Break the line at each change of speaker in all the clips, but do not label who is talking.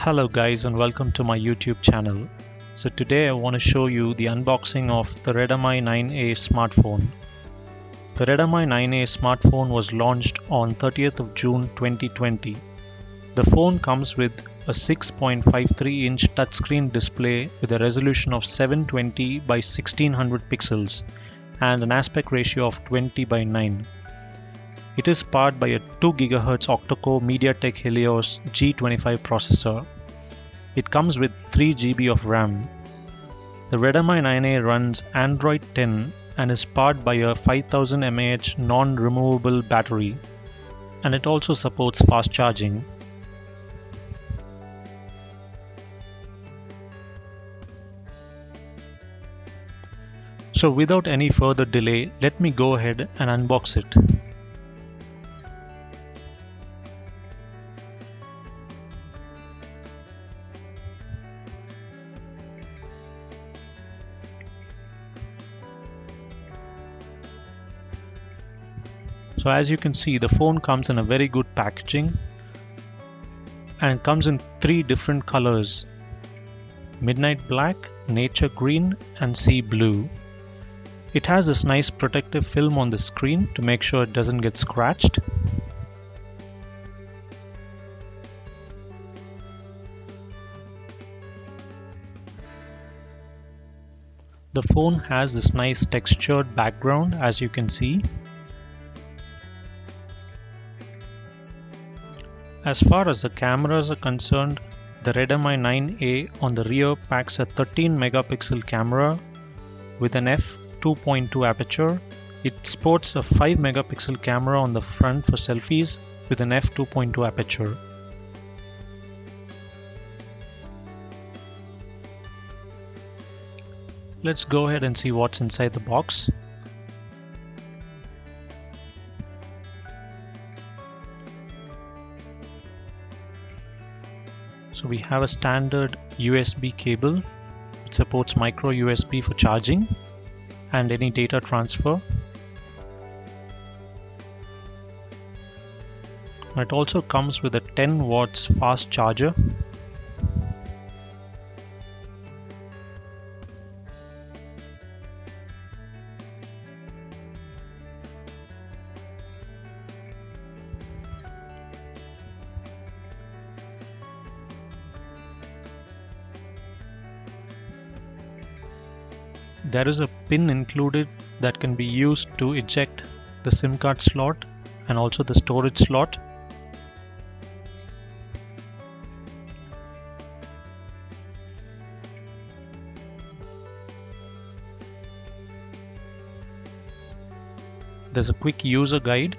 Hello guys and welcome to my YouTube channel. So today I want to show you the unboxing of the Redmi 9A smartphone. The Redmi 9A smartphone was launched on 30th of June 2020. The phone comes with a 6.53-inch touchscreen display with a resolution of 720 by 1600 pixels and an aspect ratio of 20 by 9. It is powered by a 2 GHz octa-core MediaTek Helio G25 processor. It comes with 3 GB of RAM. The Redmi 9A runs Android 10 and is powered by a 5000 mAh non-removable battery, and it also supports fast charging. So without any further delay, let me go ahead and unbox it. So as you can see, the phone comes in a very good packaging and it comes in 3 different colors: midnight black, nature green and sea blue. It has this nice protective film on the screen to make sure it doesn't get scratched. The phone has this nice textured background, as you can see. As far as the cameras are concerned, the Redmi 9A on the rear packs a 13 megapixel camera with an f2.2 aperture. It sports a 5 megapixel camera on the front for selfies with an f2.2 aperture. Let's go ahead and see what's inside the box. So we have a standard USB cable. It supports micro USB for charging and any data transfer. It also comes with a 10 watts fast charger. There is a pin included that can be used to eject the SIM card slot and also the storage slot. There's a quick user guide.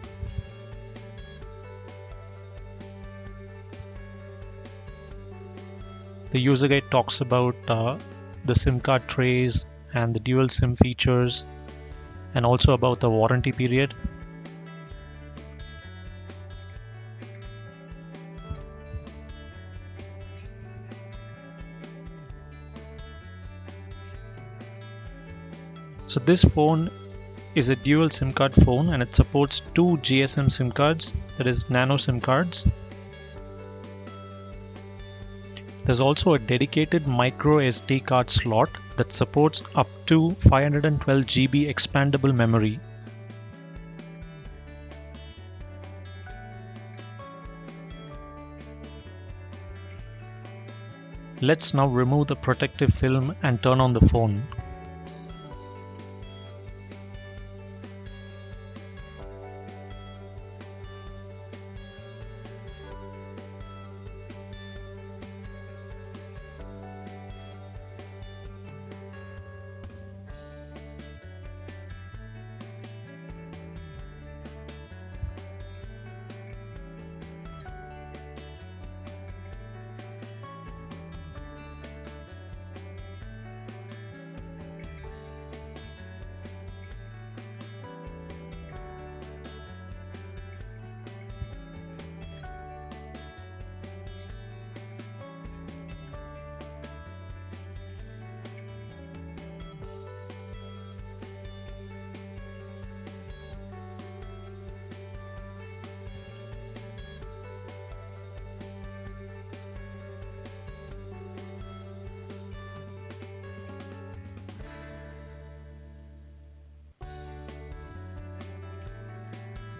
The user guide talks about the SIM card trays and the dual SIM features, and also about the warranty period. So this phone is a dual SIM card phone and it supports 2 GSM SIM cards, that is nano SIM cards. There's also a dedicated micro SD card slot that supports up to 512 GB expandable memory. Let's now remove the protective film and turn on the phone.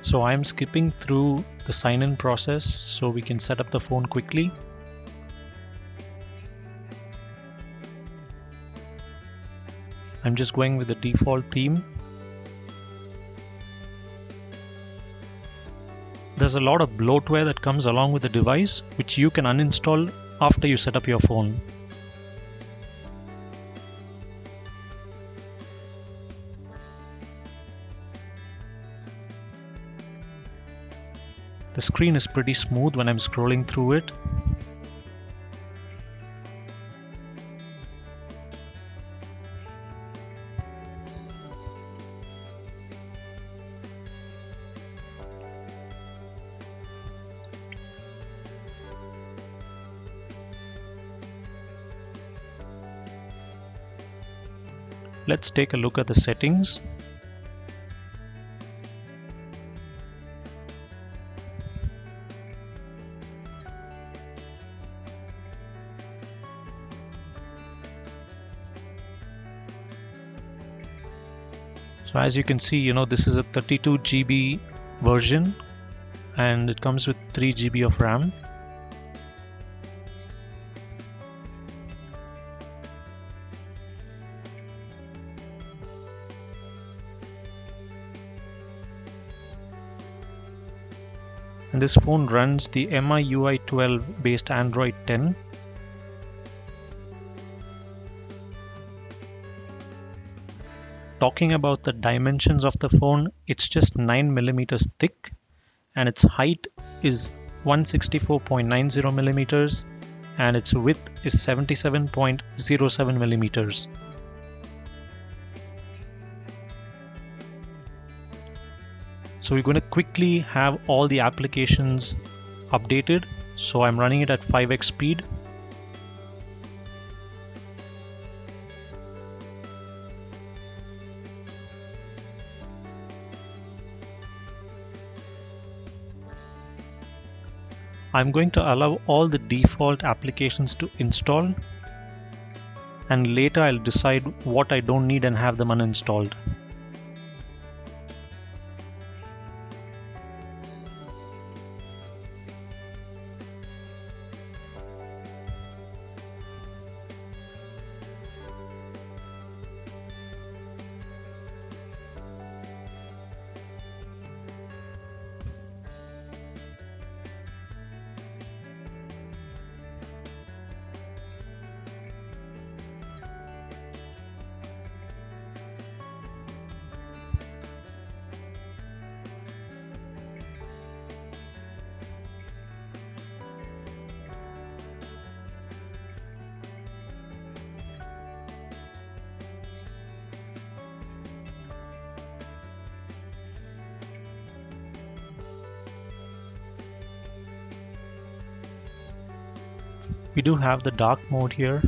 So I'm skipping through the sign-in process so we can set up the phone quickly. I'm just going with the default theme. There's a lot of bloatware that comes along with the device, which you can uninstall after you set up your phone. The screen is pretty smooth when I'm scrolling through it. Let's take a look at the settings. So as you can see, this is a 32 GB version and it comes with 3 GB of RAM. And this phone runs the MIUI 12 based Android 10. Talking about the dimensions of the phone, it's just 9mm thick and its height is 164.90mm and its width is 77.07mm. So we're going to quickly have all the applications updated. So I'm running it at 5x speed. I'm going to allow all the default applications to install, and later I'll decide what I don't need and have them uninstalled. We do have the dark mode here.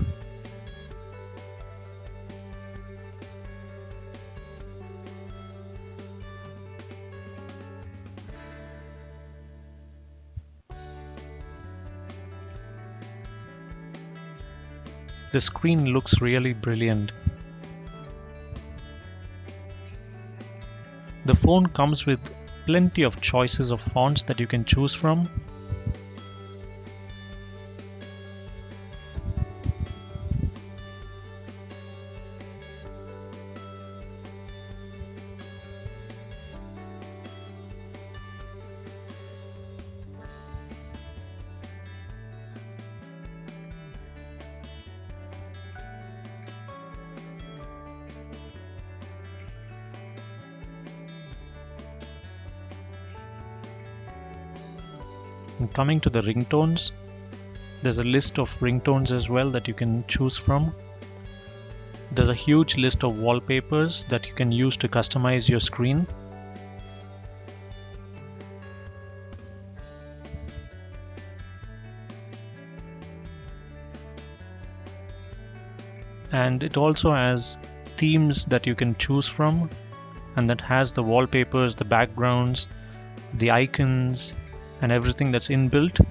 The screen looks really brilliant. The phone comes with plenty of choices of fonts that you can choose from. And coming to the ringtones, there's a list of ringtones as well that you can choose from. There's a huge list of wallpapers that you can use to customize your screen. And it also has themes that you can choose from, and that has the wallpapers, the backgrounds, the icons, and everything that's inbuilt.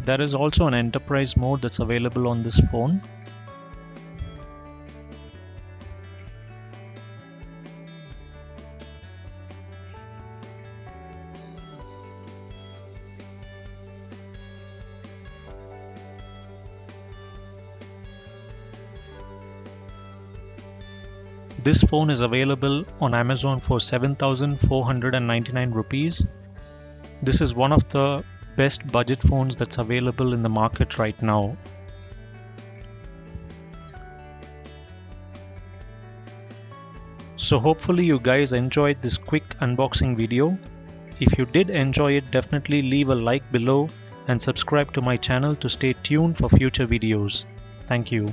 There is also an enterprise mode that's available on this phone. This phone is available on Amazon for 7,499 rupees. This is one of the best budget phones that's available in the market right now. So hopefully you guys enjoyed this quick unboxing video. If you did enjoy it, definitely leave a like below and subscribe to my channel to stay tuned for future videos. Thank you.